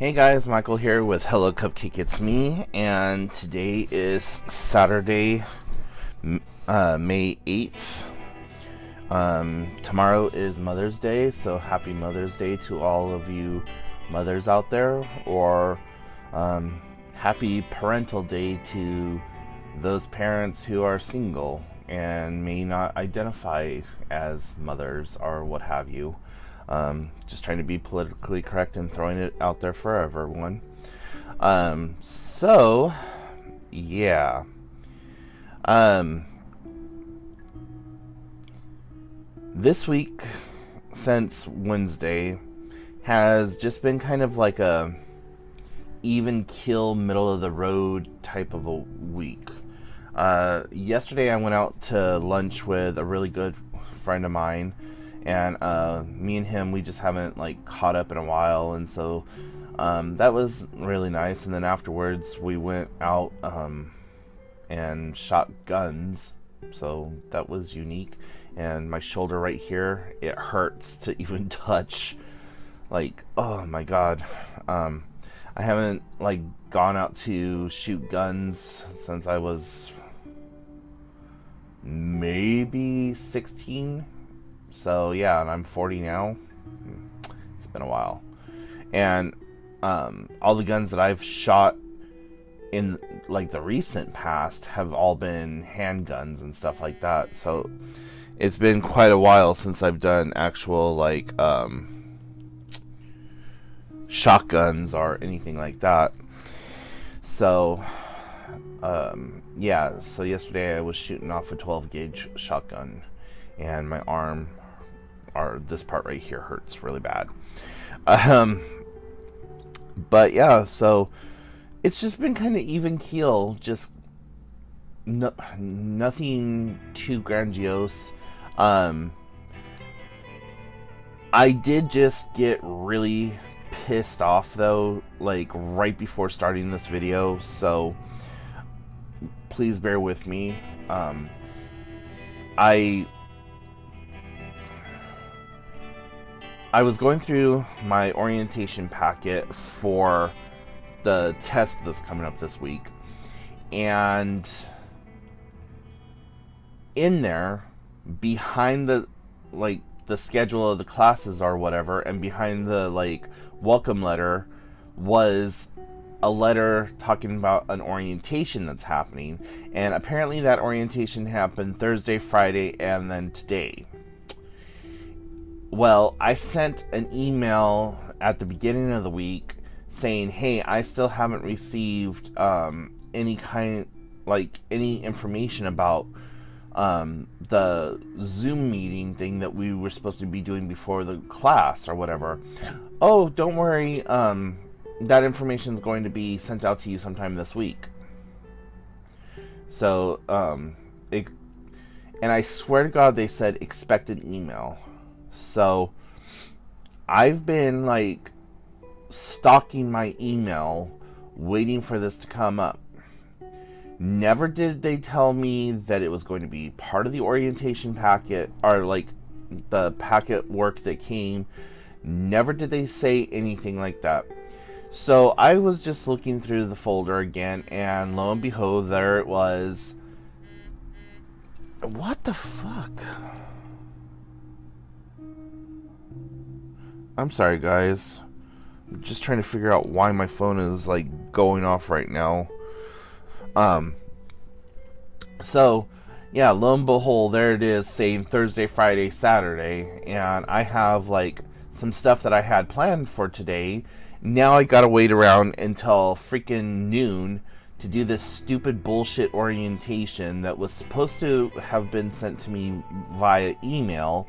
Hey guys, Michael here with Hello Cupcake, it's me, and today is Saturday, May 8th. Tomorrow is Mother's Day, so happy Mother's Day to all of you mothers out there, or happy Parental Day to those parents who are single and may not identify as mothers or what have you. Just trying to be politically correct and throwing it out there for everyone. So, yeah. This week, since Wednesday, has just been kind of like a even kill, middle of the road type of a week. Yesterday I went out to lunch with a really good friend of mine, and me and him, we just haven't like caught up in a while, and so that was really nice. And then afterwards we went out and shot guns, so that was unique. And my shoulder right here, it hurts to even touch. Like, oh my god. I haven't like gone out to shoot guns since I was maybe 16. So yeah, and I'm 40 now. It's been a while. And all the guns that I've shot in like the recent past have all been handguns and stuff like that. So it's been quite a while since I've done actual like shotguns or anything like that. So yeah, so yesterday I was shooting off a 12 gauge shotgun, and my arm, or this part right here, hurts really bad. But yeah, so it's just been kind of even keel, just nothing too grandiose. I did just get really pissed off though, like right before starting this video, so please bear with me. I was going through my orientation packet for the test that's coming up this week, and in there, behind the like the schedule of the classes or whatever, and behind the like welcome letter, was a letter talking about an orientation that's happening. And apparently that orientation happened Thursday, Friday, and then today. Well, I sent an email at the beginning of the week saying, hey, I still haven't received any information about the Zoom meeting thing that we were supposed to be doing before the class or whatever. Oh, don't worry, that information is going to be sent out to you sometime this week. So, and I swear to God, they said expect an email. So, I've been like stalking my email, waiting for this to come up. Never did they tell me that it was going to be part of the orientation packet, or like the packet work that came. Never did they say anything like that. So I was just looking through the folder again, and lo and behold, there it was. What the fuck? I'm sorry, guys. I'm just trying to figure out why my phone is like going off right now. So yeah, lo and behold, there it is saying Thursday, Friday, Saturday, and I have like some stuff that I had planned for today. Now I gotta wait around until freaking noon to do this stupid bullshit orientation that was supposed to have been sent to me via email,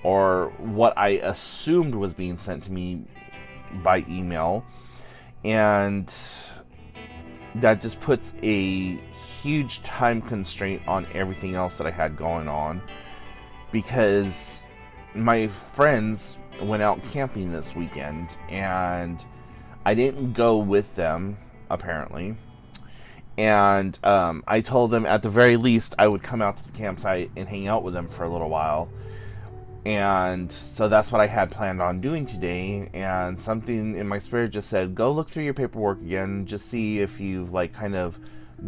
or what I assumed was being sent to me by email, and that just puts a huge time constraint on everything else that I had going on, because my friends went out camping this weekend and I didn't go with them apparently, and I told them at the very least I would come out to the campsite and hang out with them for a little while. And so that's what I had planned on doing today, and something in my spirit just said, go look through your paperwork again, just see if you've like kind of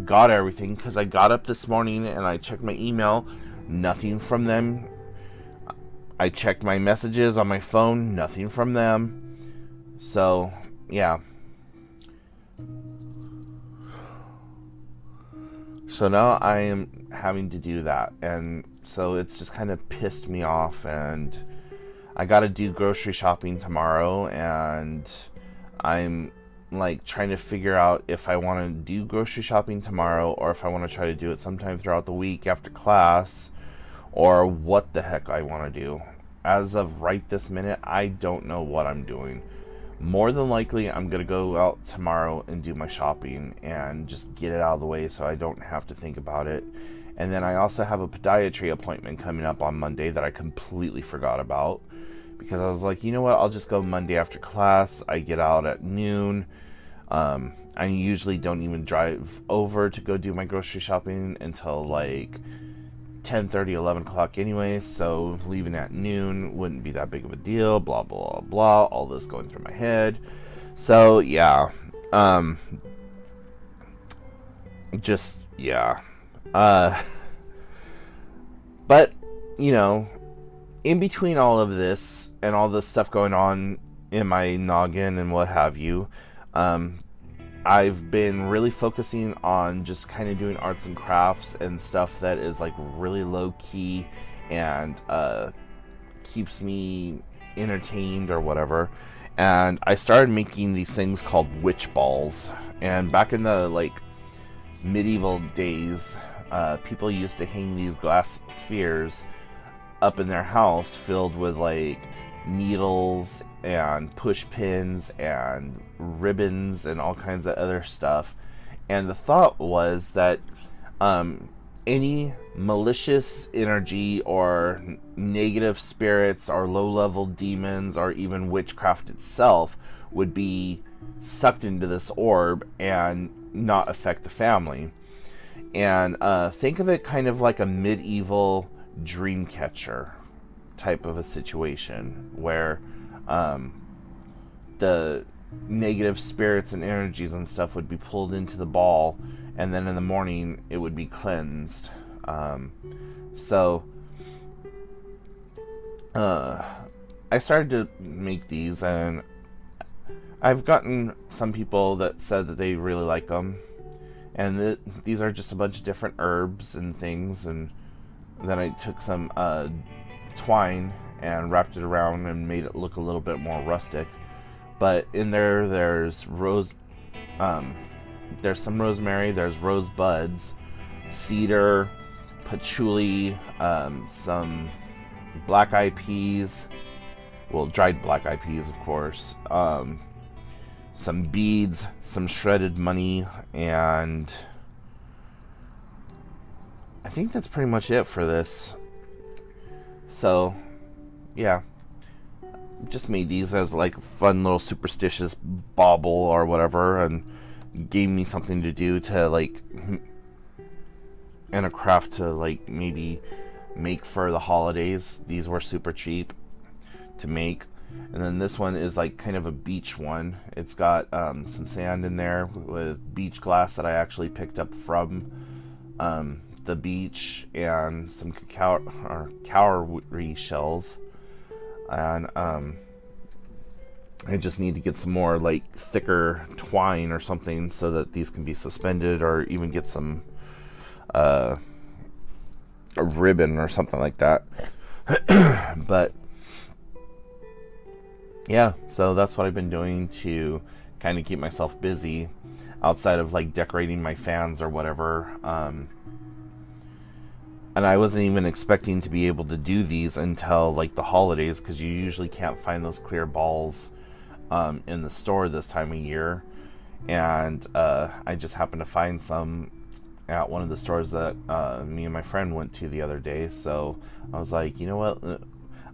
got everything, because I got up this morning and I checked my email, nothing from them. I checked my messages on my phone, nothing from them. So yeah, so now I am having to do that, and so it's just kind of pissed me off. And I gotta do grocery shopping tomorrow, and I'm like trying to figure out if I want to do grocery shopping tomorrow or if I want to try to do it sometime throughout the week after class, or what the heck I want to do. As of right this minute, I don't know what I'm doing. More than likely, I'm going to go out tomorrow and do my shopping and just get it out of the way so I don't have to think about it. And then I also have a podiatry appointment coming up on Monday that I completely forgot about, because I was like, you know what, I'll just go Monday after class. I get out at noon. I usually don't even drive over to go do my grocery shopping until like 10:30, 11 o'clock anyways, so leaving at noon wouldn't be that big of a deal, blah, blah, blah, all this going through my head. So, yeah. Just, yeah. But, you know, in between all of this and all this stuff going on in my noggin and what have you, I've been really focusing on just kind of doing arts and crafts and stuff that is like really low key and keeps me entertained or whatever. And I started making these things called witch balls. And back in the like medieval days, people used to hang these glass spheres up in their house filled with like needles and push pins and ribbons and all kinds of other stuff. And the thought was that any malicious energy or negative spirits or low-level demons or even witchcraft itself would be sucked into this orb and not affect the family. And think of it kind of like a medieval dream catcher type of a situation where the negative spirits and energies and stuff would be pulled into the ball, and then in the morning it would be cleansed. So I started to make these, and I've gotten some people that said that they really like them. And these are just a bunch of different herbs and things, and then I took some twine and wrapped it around and made it look a little bit more rustic. But in there's some rosemary, there's rose buds, cedar, patchouli, some black-eyed peas, well, dried black-eyed peas, of course, some beads, some shredded money, and I think that's pretty much it for this. So, yeah, just made these as like a fun little superstitious bauble or whatever, and gave me something to do to like, and a craft to like maybe make for the holidays. These were super cheap to make. And then this one is like kind of a beach one. It's got some sand in there with beach glass that I actually picked up from the beach, and some cowrie shells. And I just need to get some more like thicker twine or something so that these can be suspended, or even get some a ribbon or something like that. But yeah, so that's what I've been doing to kind of keep myself busy outside of like decorating my fans or whatever. And I wasn't even expecting to be able to do these until like the holidays, because you usually can't find those clear balls in the store this time of year. And I just happened to find some at one of the stores that me and my friend went to the other day. So I was like, you know what,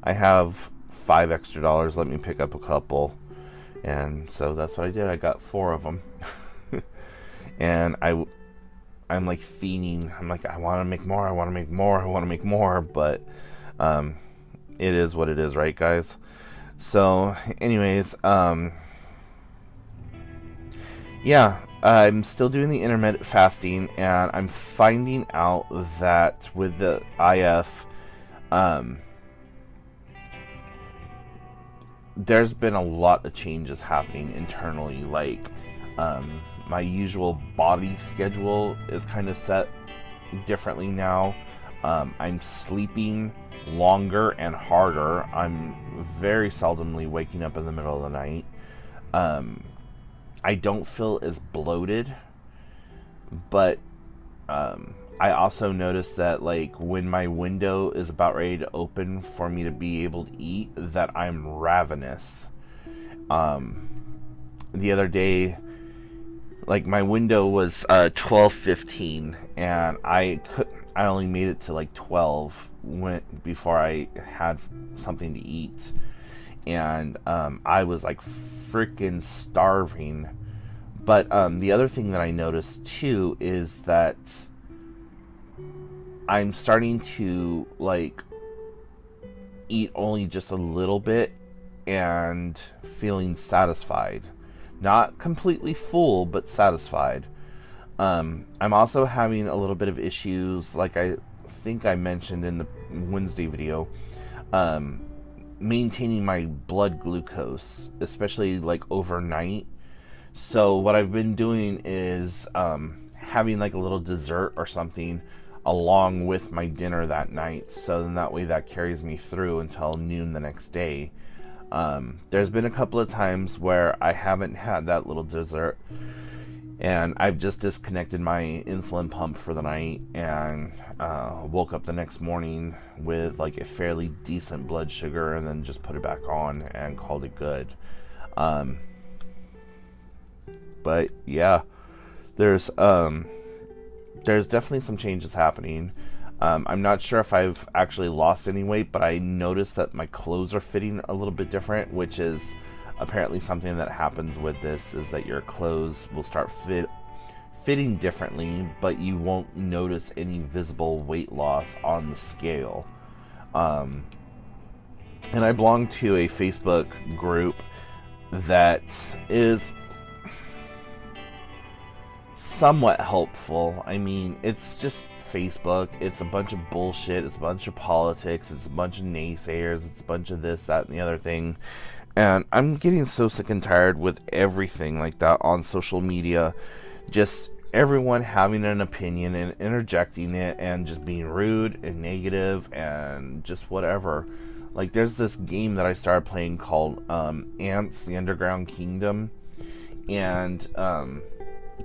I have $5 extra, let me pick up a couple. And so that's what I did. I got 4 of them. And I'm like fiending. I'm like, I want to make more, but it is what it is, right, guys? So, anyways, yeah, I'm still doing the intermittent fasting, and I'm finding out that with the IF, there's been a lot of changes happening internally. Like, my usual body schedule is kind of set differently now. I'm sleeping longer and harder. I'm very seldomly waking up in the middle of the night. I don't feel as bloated, but I also noticed that, like, when my window is about ready to open for me to be able to eat, that I'm ravenous. The other day, like, my window was 12:15, and I only made it to like 12 before I had something to eat, and I was like freaking starving. But the other thing that I noticed too is that I'm starting to like eat only just a little bit and feeling satisfied. Not completely full, but satisfied. I'm also having a little bit of issues, like I think I mentioned in the Wednesday video, maintaining my blood glucose, especially like overnight. So what I've been doing is having like a little dessert or something along with my dinner that night, so then that way that carries me through until noon the next day. There's been a couple of times where I haven't had that little dessert, and I've just disconnected my insulin pump for the night, and woke up the next morning with like a fairly decent blood sugar, and then just put it back on and called it good. But yeah, there's definitely some changes happening. I'm not sure if I've actually lost any weight, but I noticed that my clothes are fitting a little bit different, which is apparently something that happens with this, is that your clothes will start fitting differently, but you won't notice any visible weight loss on the scale. And I belong to a Facebook group that is somewhat helpful. I mean, it's just Facebook. It's a bunch of bullshit. It's a bunch of politics. It's a bunch of naysayers. It's a bunch of this, that, and the other thing. And I'm getting so sick and tired with everything like that on social media. Just everyone having an opinion and interjecting it and just being rude and negative and just whatever. Like, there's this game that I started playing called Ants, the Underground Kingdom. And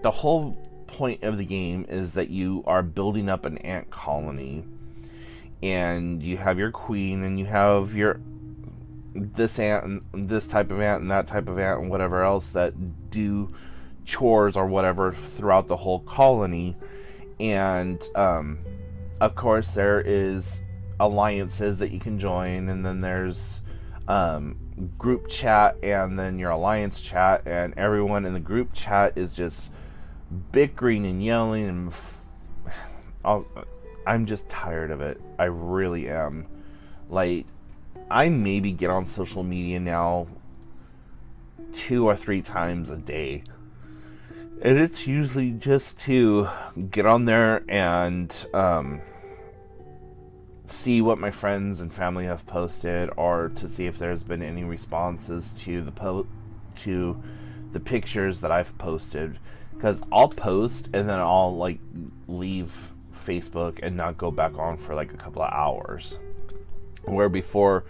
the whole point of the game is that you are building up an ant colony, and you have your queen, and you have your this ant and this type of ant and that type of ant and whatever else that do chores or whatever throughout the whole colony. And of course there is alliances that you can join, and then there's group chat, and then your alliance chat, and everyone in the group chat is just bickering and yelling, and I'm just tired of it. I really am. Like, I maybe get on social media now 2 or 3 times a day, and it's usually just to get on there and see what my friends and family have posted, or to see if there's been any responses to the pictures that I've posted. Because I'll post and then I'll like leave Facebook and not go back on for like a couple of hours. Where before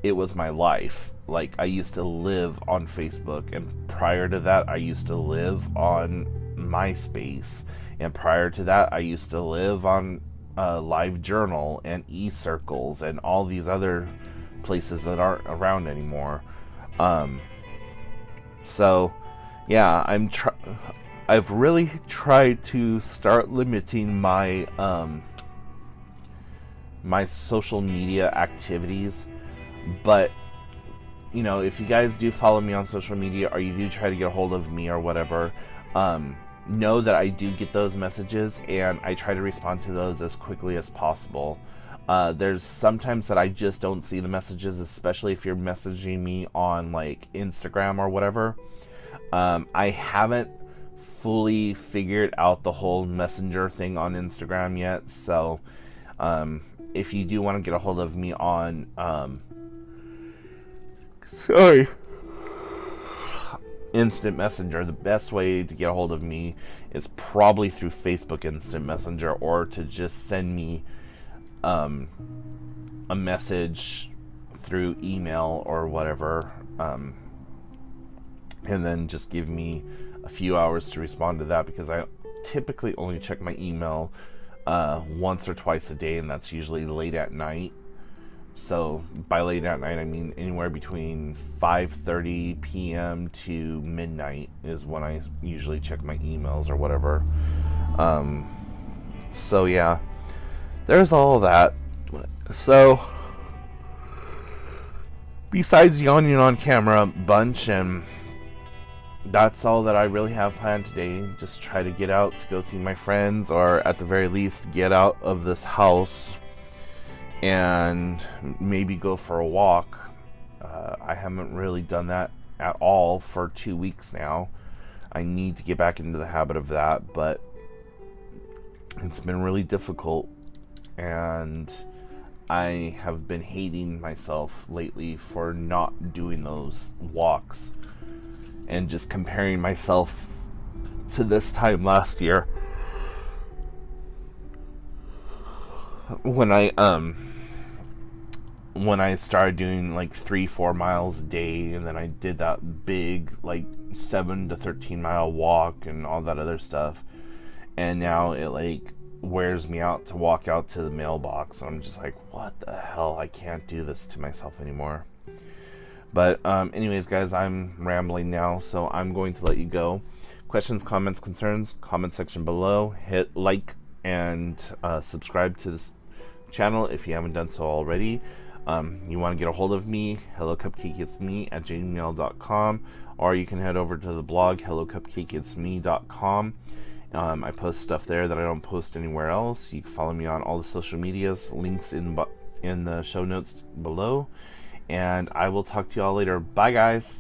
it was my life. Like, I used to live on Facebook, and prior to that I used to live on MySpace, and prior to that I used to live on LiveJournal and eCircles and all these other places that aren't around anymore. So yeah, I've really tried to start limiting my my social media activities. But you know, if you guys do follow me on social media, or you do try to get a hold of me or whatever, know that I do get those messages, and I try to respond to those as quickly as possible. There's sometimes that I just don't see the messages, especially if you're messaging me on like Instagram or whatever. I haven't fully figured out the whole messenger thing on Instagram yet, so if you do want to get a hold of me on Instant Messenger, the best way to get a hold of me is probably through Facebook Instant Messenger, or to just send me a message through email or whatever, and then just give me a few hours to respond to that, because I typically only check my email once or twice a day, and that's usually late at night. So by late at night, I mean anywhere between 5:30 p.m. to midnight is when I usually check my emails or whatever. So yeah, there's all of that. So besides yawning on camera a bunch, and that's all that I really have planned today. Just try to get out to go see my friends, or at the very least get out of this house and maybe go for a walk. I haven't really done that at all for 2 weeks now. I need to get back into the habit of that, but it's been really difficult, and I have been hating myself lately for not doing those walks, and just comparing myself to this time last year when I started doing like 3-4 miles a day, and then I did that big like 7 to 13 mile walk and all that other stuff, and now it like wears me out to walk out to the mailbox, and I'm just like, what the hell, I can't do this to myself anymore. But anyways, guys, I'm rambling now, so I'm going to let you go. Questions, comments, concerns, comment section below. Hit like and subscribe to this channel if you haven't done so already. You want to get a hold of me, hellocupcakeitsme@gmail.com, or you can head over to the blog, hellocupcakeitsme.com. I post stuff there that I don't post anywhere else. You can follow me on all the social medias, links in the show notes below, and I will talk to you all later. Bye, guys.